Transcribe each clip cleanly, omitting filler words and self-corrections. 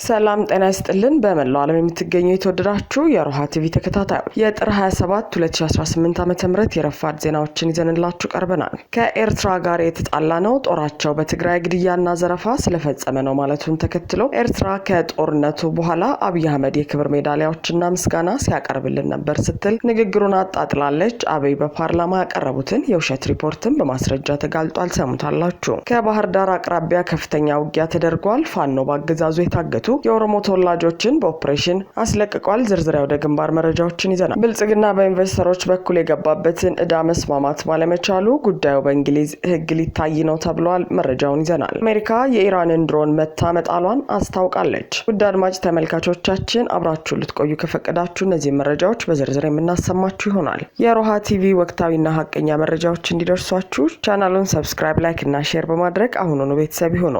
ሰላም ጤና ይስጥልን በመላው ዓለም የምትገኙ የተወደዳችሁ የሮሃ ቲቪ ተከታታዮች የጥር 27 2018 ዓ.ም የረፋድ ዜናዎችን ይዘንላችሁ ቀርበናል። ከኤርትራ ጋር የተጣላነው ጦራቸው በትግራይ ግድያና ዘረፋ ስለፈጸመ ነው ማለቱን ተከትሎ ኤርትራ ከጦርነቱ በኋላ አብይ አህመድ የክብር ሜዳሊያዎችና ምስጋና ሲያቀርብልን ነበር ስትል ንግግሩን አጣጥላለች። አብይ በፓርላማ ያቀረቡትን የውሸት ሪፖርትን በማስረጃ ተጋልጧል። ሰሙታላችሁ። ከባህር ዳር አቅራቢያ ከፍተኛ ውጊያ ተደርጓል። ፋኖ ባገዛዙ የታገቱ የኦሮሞ ተወላጆችን በኦፕሬሽን አስለቅቋል። ዝርዝር ወደ ግንባር መረጃዎችን ይዘናል። ብልጽግና በኢንቨስተሮች በኩል የገባበትን ዕዳ መስማማት ባለመቻሉ ጉዳዩ በእንግሊዝ ሕግ ሊታይ ነው ተብሏል። መረጃውን ይዘናል። አሜሪካ የኢራንን ድሮን መታመጣሏን አስታውቃለች። ውድ አድማጭ ተመልካቾቻችን አብራችሁ ልትቆዩ ከፈቀዳችሁ እነዚህ መረጃዎች በዝርዝር የምናሰማችሁ ይሆናል። የሮሃ ቲቪ ወቅታዊና ሀቀኛ መረጃዎች እንዲደርሷችሁ ቻናሉን ሰብስክራይብ፣ ላይክ እና ሼር በማድረግ አሁኑኑ ቤተሰብ ይሁኑ።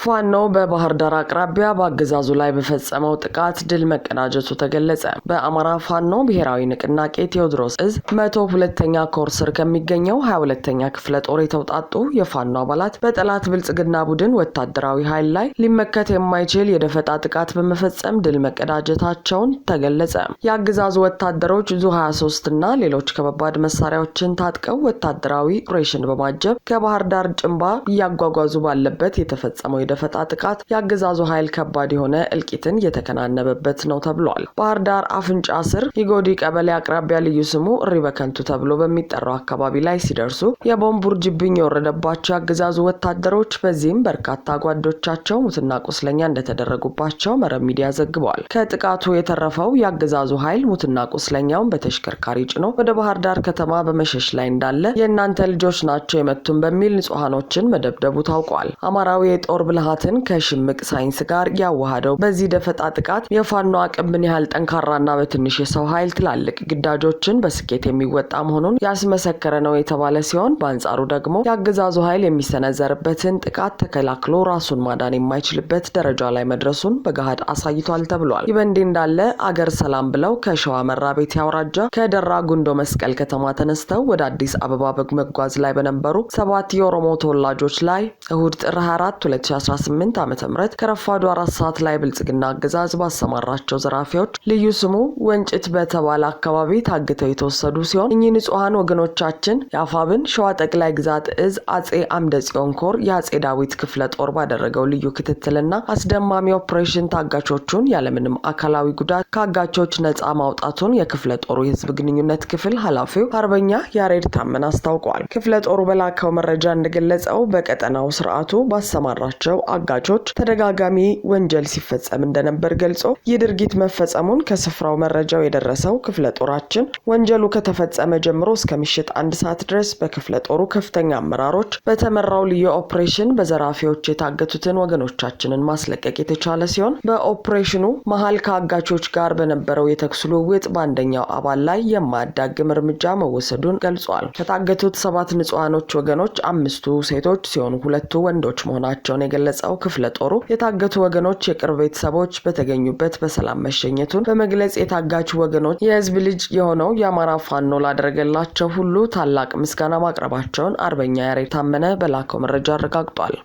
ፋኖ በባህር ዳር አቅራቢያ በአገዛዙ ላይ በፈጸመው ጥቃት ድል መቀዳጀቱ ተገለጸ። በአማራ ፋኖ ብሔራዊ ንቅናቄ ቴዎድሮስ እዝ 102ኛ ኮር ስር ከሚገኘው 22ኛ ክፍለ ጦር የተውጣጡ የፋኖ አባላት በጠላት ብልጽግና ቡድን ወታደራዊ ኃይል ላይ ሊመከት የማይችል የደፈጣ ጥቃት በመፈጸም ድል መቀዳጀታቸውን ተገለጸ። የአገዛዙ ወታደሮች ዙ 23 እና ሌሎች ከባባድ መሳሪያዎችን ታጥቀው ወታደራዊ ኦፕሬሽን በማጀብ ከባህር ዳር ጭንባ እያጓጓዙ ባለበት የተፈጸመው የደፈጣ ጥቃት የአገዛዙ ኃይል ከባድ የሆነ እልቂትን የተከናነበበት ነው ተብሏል። ባህር ዳር አፍንጫ ስር የጎዲ ቀበሌ አቅራቢያ ልዩ ስሙ ሪበከንቱ ተብሎ በሚጠራው አካባቢ ላይ ሲደርሱ የቦምብ ውርጅብኝ የወረደባቸው የአገዛዙ ወታደሮች በዚህም በርካታ ጓዶቻቸው ሙትና ቁስለኛ እንደተደረጉባቸው መረብ ሚዲያ ዘግቧል። ከጥቃቱ የተረፈው የአገዛዙ ኃይል ሙትና ቁስለኛውን በተሽከርካሪ ጭኖ ወደ ባህር ዳር ከተማ በመሸሽ ላይ እንዳለ የእናንተ ልጆች ናቸው የመቱን በሚል ንጹሃኖችን መደብደቡ ታውቋል። አማራዊ የጦር ብልሃትን ከሽምቅ ሳይንስ ጋር ያዋሃደው በዚህ ደፈጣ ጥቃት የፋኖ አቅም ምን ያህል ጠንካራና በትንሽ የሰው ኃይል ትላልቅ ግዳጆችን በስኬት የሚወጣ መሆኑን ያስመሰከረ ነው የተባለ ሲሆን በአንጻሩ ደግሞ የአገዛዙ ኃይል የሚሰነዘርበትን ጥቃት ተከላክሎ ራሱን ማዳን የማይችልበት ደረጃ ላይ መድረሱን በገሃድ አሳይቷል ተብሏል። ይህ በእንዲህ እንዳለ አገር ሰላም ብለው ከሸዋ መራቤቴ አውራጃ ከደራ ጉንዶ መስቀል ከተማ ተነስተው ወደ አዲስ አበባ በመጓዝ ላይ በነበሩ 7 የኦሮሞ ተወላጆች ላይ እሁድ ጥር 24 2018 ዓ.ም ከረፋዱ 4 ሰዓት ላይ ብልጽግና አገዛዝ ባሰማራቸው ዘራፊዎች ልዩ ስሙ ወንጭት በተባለ አካባቢ ታግተው የተወሰዱ ሲሆን እኚህ ንጹሃን ወገኖቻችን የአፋብን ሸዋ ጠቅላይ ግዛት እዝ አጼ አምደ ጽዮን ኮር የአጼ ዳዊት ክፍለ ጦር ባደረገው ልዩ ክትትልና አስደማሚ ኦፕሬሽን ታጋቾቹን ያለምንም አካላዊ ጉዳት ከአጋቾች ነፃ ማውጣቱን የክፍለ ጦሩ የህዝብ ግንኙነት ክፍል ኃላፊው አርበኛ ያሬድ ታመን አስታውቋል። ክፍለ ጦሩ በላከው መረጃ እንደገለጸው በቀጠናው ስርዓቱ ባሰማራቸው አጋቾች ተደጋጋሚ ወንጀል ሲፈጸም እንደነበር ገልጾ የድርጊት መፈጸሙን ከስፍራው መረጃው የደረሰው ክፍለ ጦራችን ወንጀሉ ከተፈጸመ ጀምሮ እስከ ምሽት 1 ሰዓት ድረስ በክፍለ ጦሩ ከፍተኛ አመራሮች በተመራው ልዩ ኦፕሬሽን በዘራፊዎች የታገቱትን ወገኖቻችንን ማስለቀቅ የተቻለ ሲሆን በኦፕሬሽኑ መሃል ከአጋቾች ጋር በነበረው የተኩስ ልውውጥ በአንደኛው አባል ላይ የማያዳግም እርምጃ መወሰዱን ገልጿል። ከታገቱት 7 ንጹሃኖች ወገኖች 5ቱ ሴቶች ሲሆኑ 2ቱ ወንዶች መሆናቸውን የገለጸው ክፍለ ጦሩ የታገቱ ወገኖች የቅርብ ቤተሰቦች በተገኙበት በሰላም መሸኘቱን በመግለጽ የታጋቹ ወገኖች የህዝብ ልጅ የሆነው የአማራ ፋኖ ላደረገላቸው ሁሉ ታላቅ ምስጋና ማቅረባቸውን አርበኛ ያሬድ ታመነ በላከው መረጃ አረጋግጧል።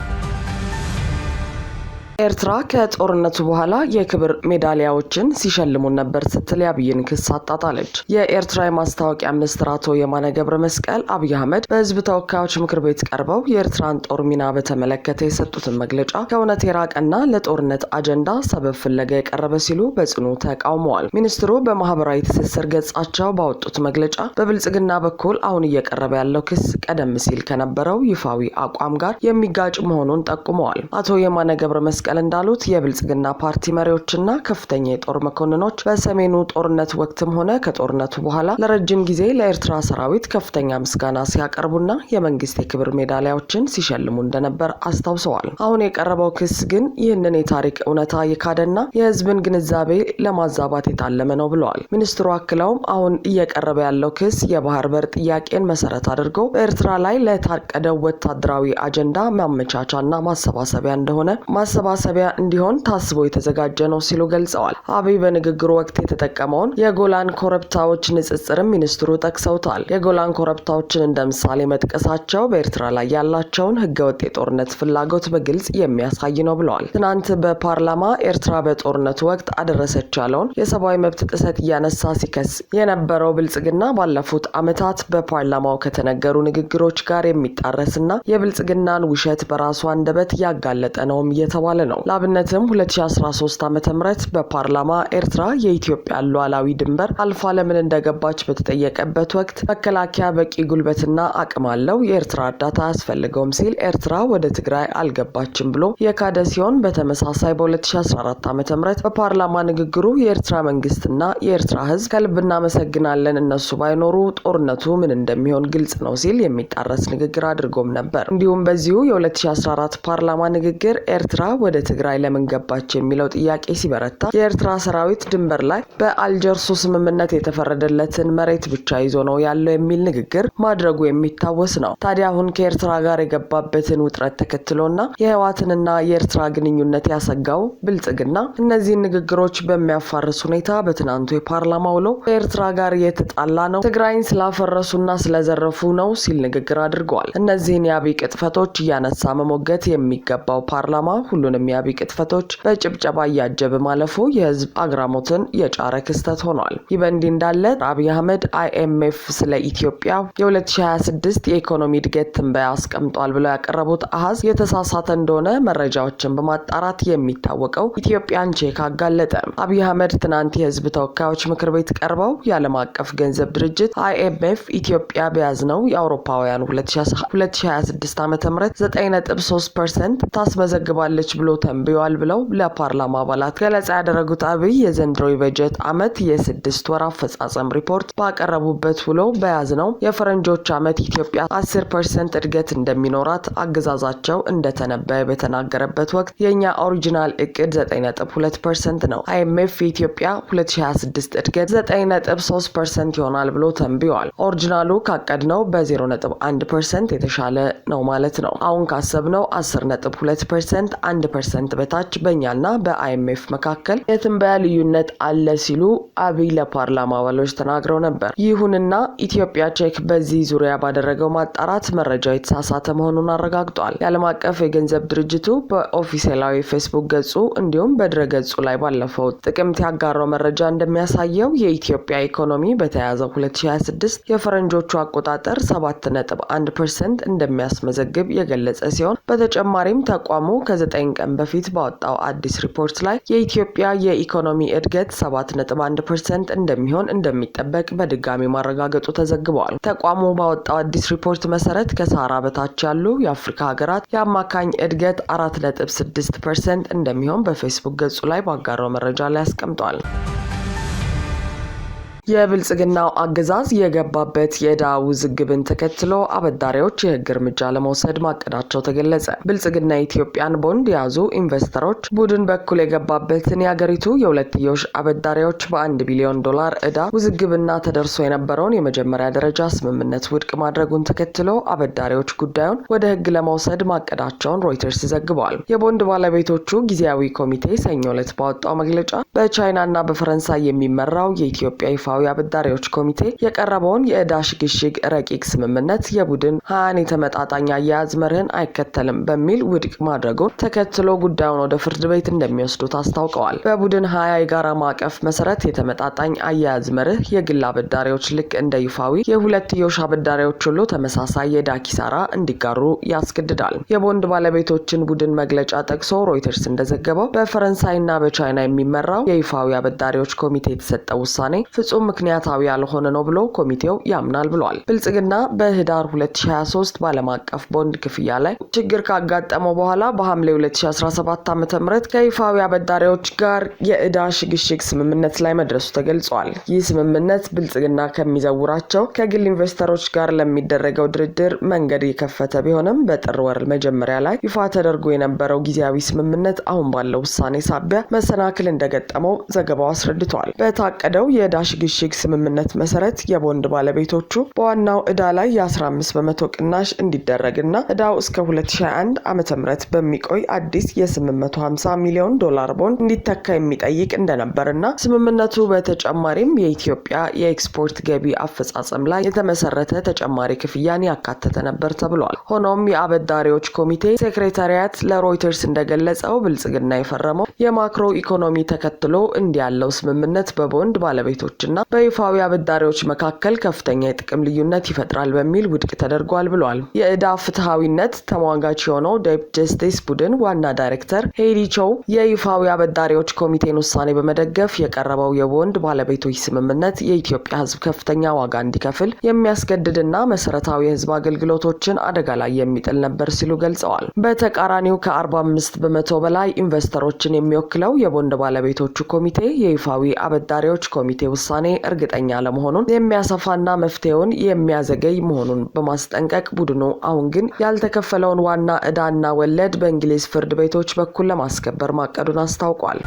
ኤርትራ ከጦርነቱ በኋላ የክብር ሜዳሊያዎችን ሲሸልሙን ነበር ስትል የአብይን ክስ አጣጣለች። የኤርትራ የማስታወቂያ ሚኒስትር አቶ የማነ ገብረ መስቀል አብይ አህመድ በህዝብ ተወካዮች ምክር ቤት ቀርበው የኤርትራን ጦር ሚና በተመለከተ የሰጡትን መግለጫ ከእውነት የራቀና ለጦርነት አጀንዳ ሰበብ ፍለጋ የቀረበ ሲሉ በጽኑ ተቃውመዋል። ሚኒስትሩ በማህበራዊ ትስስር ገጻቸው ባወጡት መግለጫ በብልጽግና በኩል አሁን እየቀረበ ያለው ክስ ቀደም ሲል ከነበረው ይፋዊ አቋም ጋር የሚጋጭ መሆኑን ጠቁመዋል። አቶ የማነ ገብረ መስቀል እንዳሉት የብልጽግና ፓርቲ መሪዎችና ከፍተኛ የጦር መኮንኖች በሰሜኑ ጦርነት ወቅትም ሆነ ከጦርነቱ በኋላ ለረጅም ጊዜ ለኤርትራ ሰራዊት ከፍተኛ ምስጋና ሲያቀርቡና የመንግስት የክብር ሜዳሊያዎችን ሲሸልሙ እንደነበር አስታውሰዋል። አሁን የቀረበው ክስ ግን ይህንን የታሪክ እውነታ የካደና የህዝብን ግንዛቤ ለማዛባት የታለመ ነው ብለዋል። ሚኒስትሩ አክለውም አሁን እየቀረበ ያለው ክስ የባህር በር ጥያቄን መሰረት አድርጎ በኤርትራ ላይ ለታቀደው ወታደራዊ አጀንዳ ማመቻቻና ማሰባሰቢያ እንደሆነ ማሰባሰቢያ እንዲሆን ታስቦ የተዘጋጀ ነው ሲሉ ገልጸዋል። አብይ በንግግሩ ወቅት የተጠቀመውን የጎላን ኮረብታዎች ንጽጽርም ሚኒስትሩ ጠቅሰውታል። የጎላን ኮረብታዎችን እንደ ምሳሌ መጥቀሳቸው በኤርትራ ላይ ያላቸውን ህገወጥ የጦርነት ፍላጎት በግልጽ የሚያሳይ ነው ብለዋል። ትናንት በፓርላማ ኤርትራ በጦርነቱ ወቅት አደረሰች ያለውን የሰብአዊ መብት ጥሰት እያነሳ ሲከስ የነበረው ብልጽግና ባለፉት ዓመታት በፓርላማው ከተነገሩ ንግግሮች ጋር የሚጣረስና የብልጽግናን ውሸት በራሱ አንደበት ያጋለጠ ነውም እየተባለ ነው። ለአብነትም 2013 ዓ.ም በፓርላማ ኤርትራ የኢትዮጵያ ሉዓላዊ ድንበር አልፋ ለምን እንደገባች በተጠየቀበት ወቅት መከላከያ በቂ ጉልበትና አቅም አለው፣ የኤርትራ እርዳታ አያስፈልገውም ሲል ኤርትራ ወደ ትግራይ አልገባችም ብሎ የካደ ሲሆን በተመሳሳይ በ2014 ዓ.ም በፓርላማ ንግግሩ የኤርትራ መንግስትና የኤርትራ ህዝብ ከልብ እናመሰግናለን፣ እነሱ ባይኖሩ ጦርነቱ ምን እንደሚሆን ግልጽ ነው ሲል የሚጣረስ ንግግር አድርጎም ነበር። እንዲሁም በዚሁ የ2014 ፓርላማ ንግግር ኤርትራ ወደ ትግራይ ለምን ገባች የሚለው ጥያቄ ሲበረታ የኤርትራ ሰራዊት ድንበር ላይ በአልጀርሱ ስምምነት የተፈረደለትን መሬት ብቻ ይዞ ነው ያለው የሚል ንግግር ማድረጉ የሚታወስ ነው። ታዲያ አሁን ከኤርትራ ጋር የገባበትን ውጥረት ተከትሎና የህወሓትንና የኤርትራ ግንኙነት ያሰጋው ብልጽግና እነዚህን ንግግሮች በሚያፋርስ ሁኔታ በትናንቱ የፓርላማ ውሎ ከኤርትራ ጋር የተጣላ ነው፣ ትግራይን ስላፈረሱና ስለዘረፉ ነው ሲል ንግግር አድርገዋል። እነዚህን የአብይ ቅጥፈቶች እያነሳ መሞገት የሚገባው ፓርላማ ሁሉንም የአብይ ቅጥፈቶች በጭብጨባ እያጀበ ማለፉ የህዝብ አግራሞትን የጫረ ክስተት ሆኗል። ይህ በእንዲህ እንዳለ አብይ አህመድ IMF ስለ ኢትዮጵያ የ2026 የኢኮኖሚ እድገት ትንበያ አስቀምጧል ብለው ያቀረቡት አሃዝ የተሳሳተ እንደሆነ መረጃዎችን በማጣራት የሚታወቀው ኢትዮጵያን ቼክ አጋለጠ። አብይ አህመድ ትናንት የህዝብ ተወካዮች ምክር ቤት ቀርበው የዓለም አቀፍ ገንዘብ ድርጅት IMF ኢትዮጵያ በያዝነው የአውሮፓውያኑ 2026 ዓ.ም 9.3% ታስመዘግባለች ብሎ ተንብዮአል ብለው ለፓርላማ አባላት ገለጻ ያደረጉት አብይ የዘንድሮ የበጀት ዓመት የ6 ወር አፈጻጸም ሪፖርት ባቀረቡበት ውሎ በያዝነው የፈረንጆች ዓመት ኢትዮጵያ 10% እድገት እንደሚኖራት አገዛዛቸው እንደተነበየ በተናገረበት ወቅት የኛ ኦሪጂናል እቅድ 9.2% ነው። IMF የኢትዮጵያ 2026 እድገት 9.3% ይሆናል ብሎ ተንብዮአል። ኦሪጂናሉ ካቀድነው በ0.1% የተሻለ ነው ማለት ነው። አሁን ካሰብነው 10.2% 1% በታች በእኛና በIMF መካከል የትንበያ ልዩነት አለ ሲሉ አብይ ለፓርላማ አባሎች ተናግረው ነበር። ይሁንና ኢትዮጵያ ቼክ በዚህ ዙሪያ ባደረገው ማጣራት መረጃው የተሳሳተ መሆኑን አረጋግጧል። የዓለም አቀፍ የገንዘብ ድርጅቱ በኦፊሴላዊ ፌስቡክ ገጹ እንዲሁም በድረ ገጹ ላይ ባለፈው ጥቅምት ያጋራው መረጃ እንደሚያሳየው የኢትዮጵያ ኢኮኖሚ በተያያዘው 2026 የፈረንጆቹ አቆጣጠር 7.1% እንደሚያስመዘግብ የገለጸ ሲሆን በተጨማሪም ተቋሙ ከ9 ቀን በፊት ባወጣው አዲስ ሪፖርት ላይ የኢትዮጵያ የኢኮኖሚ እድገት 7.1% እንደሚሆን እንደሚጠበቅ በድጋሚ ማረጋገጡ ተዘግቧል። ተቋሙ ባወጣው አዲስ ሪፖርት መሰረት ከሳራ በታች ያሉ የአፍሪካ ሀገራት የአማካኝ እድገት 4.6% እንደሚሆን በፌስቡክ ገጹ ላይ ባጋራው መረጃ ላይ አስቀምጧል። የብልጽግናው አገዛዝ የገባበት የዕዳ ውዝግብን ተከትሎ አበዳሪዎች የህግ እርምጃ ለመውሰድ ማቀዳቸው ተገለጸ። ብልጽግና የኢትዮጵያን ቦንድ የያዙ ኢንቨስተሮች ቡድን በኩል የገባበትን የአገሪቱ የሁለትዮሽ አበዳሪዎች $1 ቢሊዮን ዕዳ ውዝግብና ተደርሶ የነበረውን የመጀመሪያ ደረጃ ስምምነት ውድቅ ማድረጉን ተከትሎ አበዳሪዎች ጉዳዩን ወደ ህግ ለመውሰድ ማቀዳቸውን ሮይተርስ ዘግቧል። የቦንድ ባለቤቶቹ ጊዜያዊ ኮሚቴ ሰኞ ዕለት ባወጣው መግለጫ በቻይናና በፈረንሳይ የሚመራው የኢትዮጵያ ይፋ አበዳሪዎች ኮሚቴ የቀረበውን የዕዳ ሽግሽግ ረቂቅ ስምምነት የቡድን 20 የተመጣጣኝ አያያዝ መርህን አይከተልም በሚል ውድቅ ማድረጉን ተከትሎ ጉዳዩን ወደ ፍርድ ቤት እንደሚወስዱት አስታውቀዋል። በቡድን 20 የጋራ ማዕቀፍ መሰረት የተመጣጣኝ አያያዝ መርህ የግል አበዳሪዎች ልክ እንደ ይፋዊ የሁለትዮሽ አበዳሪዎች ሁሉ ተመሳሳይ የዕዳ ኪሳራ እንዲጋሩ ያስገድዳል። የቦንድ ባለቤቶችን ቡድን መግለጫ ጠቅሶ ሮይተርስ እንደዘገበው በፈረንሳይና በቻይና የሚመራው የይፋዊ አበዳሪዎች ኮሚቴ የተሰጠው ውሳኔ ፍጹም ምክንያታዊ ያልሆነ ነው ብሎ ኮሚቴው ያምናል ብሏል። ብልጽግና በህዳር 2023 በዓለም አቀፍ ቦንድ ክፍያ ላይ ችግር ካጋጠመው በኋላ በሐምሌ 2017 ዓ.ም ከይፋዊ አበዳሪዎች ጋር የዕዳ ሽግሽግ ስምምነት ላይ መድረሱ ተገልጿል። ይህ ስምምነት ብልጽግና ከሚዘውራቸው ከግል ኢንቨስተሮች ጋር ለሚደረገው ድርድር መንገድ የከፈተ ቢሆንም በጥር ወር መጀመሪያ ላይ ይፋ ተደርጎ የነበረው ጊዜያዊ ስምምነት አሁን ባለው ውሳኔ ሳቢያ መሰናክል እንደገጠመው ዘገባው አስረድቷል። በታቀደው የዕዳ ሽግሽግ የሽግሽግ ስምምነት መሰረት የቦንድ ባለቤቶቹ በዋናው ዕዳ ላይ የ15% ቅናሽ እንዲደረግና ዕዳው እስከ 2021 ዓ.ም በሚቆይ አዲስ የ$850 ሚሊዮን ቦንድ እንዲተካ የሚጠይቅ እንደነበርና ስምምነቱ በተጨማሪም የኢትዮጵያ የኤክስፖርት ገቢ አፈጻጸም ላይ የተመሰረተ ተጨማሪ ክፍያን ያካተተ ነበር ተብሏል። ሆኖም የአበዳሪዎች ኮሚቴ ሴክሬታሪያት ለሮይተርስ እንደገለጸው ብልጽግና የፈረመው የማክሮ ኢኮኖሚ ተከትሎ እንዲያለው ስምምነት በቦንድ ባለቤቶችና በይፋዊ አበዳሪዎች መካከል ከፍተኛ የጥቅም ልዩነት ይፈጥራል በሚል ውድቅ ተደርጓል ብሏል። የዕዳ ፍትሃዊነት ተሟጋች የሆነው ዴፕት ጀስቲስ ቡድን ዋና ዳይሬክተር ሄዲ ቾው የይፋዊ አበዳሪዎች ኮሚቴን ውሳኔ በመደገፍ የቀረበው የቦንድ ባለቤቶች ስምምነት የኢትዮጵያ ሕዝብ ከፍተኛ ዋጋ እንዲከፍል የሚያስገድድና መሰረታዊ የሕዝብ አገልግሎቶችን አደጋ ላይ የሚጥል ነበር ሲሉ ገልጸዋል። በተቃራኒው ከ45% በላይ ኢንቨስተሮችን የሚወክለው የቦንድ ባለቤቶቹ ኮሚቴ የይፋዊ አበዳሪዎች ኮሚቴ ውሳኔ እርግጠኛ ለመሆኑን የሚያሰፋና መፍትሄውን የሚያዘገይ መሆኑን በማስጠንቀቅ ቡድኑ አሁን ግን ያልተከፈለውን ዋና ዕዳና ወለድ በእንግሊዝ ፍርድ ቤቶች በኩል ለማስከበር ማቀዱን አስታውቋል።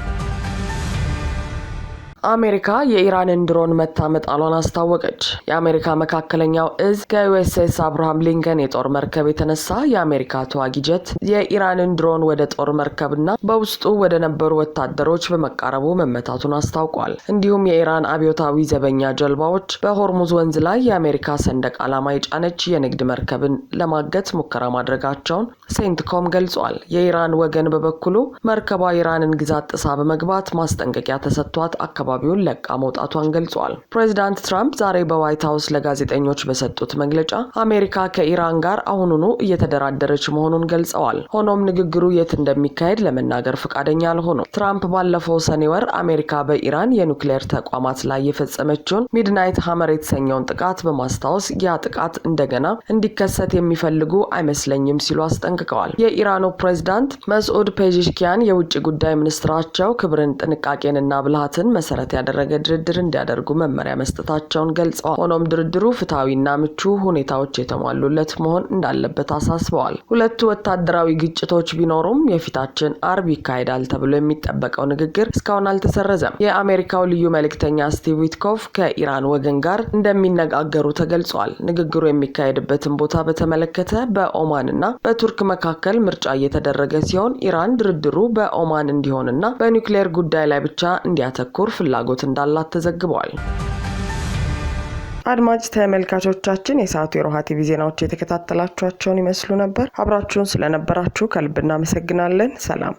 አሜሪካ የኢራንን ድሮን መታ መጣሏን አስታወቀች። የአሜሪካ መካከለኛው እዝ ከዩኤስኤስ አብርሃም ሊንከን የጦር መርከብ የተነሳ የአሜሪካ ተዋጊ ጀት የኢራንን ድሮን ወደ ጦር መርከብና በውስጡ ወደ ነበሩ ወታደሮች በመቃረቡ መመታቱን አስታውቋል። እንዲሁም የኢራን አብዮታዊ ዘበኛ ጀልባዎች በሆርሙዝ ወንዝ ላይ የአሜሪካ ሰንደቅ ዓላማ የጫነች የንግድ መርከብን ለማገት ሙከራ ማድረጋቸውን ሴንትኮም ገልጿል። የኢራን ወገን በበኩሉ መርከቧ ኢራንን ግዛት ጥሳ በመግባት ማስጠንቀቂያ ተሰጥቷት አካባቢውን ለቃ መውጣቷን ገልጿል። ፕሬዚዳንት ትራምፕ ዛሬ በዋይት ሃውስ ለጋዜጠኞች በሰጡት መግለጫ አሜሪካ ከኢራን ጋር አሁኑኑ እየተደራደረች መሆኑን ገልጸዋል። ሆኖም ንግግሩ የት እንደሚካሄድ ለመናገር ፈቃደኛ አልሆኑም። ትራምፕ ባለፈው ሰኔ ወር አሜሪካ በኢራን የኑክሌር ተቋማት ላይ የፈጸመችውን ሚድናይት ሃመር የተሰኘውን ጥቃት በማስታወስ ያ ጥቃት እንደገና እንዲከሰት የሚፈልጉ አይመስለኝም ሲሉ አስጠንቅቀዋል። የኢራኑ ፕሬዚዳንት መስዑድ ፔዜሽኪያን የውጭ ጉዳይ ሚኒስትራቸው ክብርን፣ ጥንቃቄንና ብልሃትን መሰረት ያደረገ ድርድር እንዲያደርጉ መመሪያ መስጠታቸውን ገልጸዋል። ሆኖም ድርድሩ ፍትሃዊና ምቹ ሁኔታዎች የተሟሉለት መሆን እንዳለበት አሳስበዋል። ሁለቱ ወታደራዊ ግጭቶች ቢኖሩም የፊታችን አርብ ይካሄዳል ተብሎ የሚጠበቀው ንግግር እስካሁን አልተሰረዘም። የአሜሪካው ልዩ መልእክተኛ ስቲቭ ዊትኮፍ ከኢራን ወገን ጋር እንደሚነጋገሩ ተገልጿል። ንግግሩ የሚካሄድበትን ቦታ በተመለከተ በኦማንና በቱርክ መካከል ምርጫ እየተደረገ ሲሆን ኢራን ድርድሩ በኦማን እንዲሆንና በኒውክሌር ጉዳይ ላይ ብቻ እንዲያተኩር ፍላጎት እንዳላት ተዘግቧል። አድማጭ ተመልካቾቻችን የሰዓቱ የሮሃ ቲቪ ዜናዎች የተከታተላችኋቸውን ይመስሉ ነበር። አብራችሁን ስለነበራችሁ ከልብ እናመሰግናለን። ሰላም።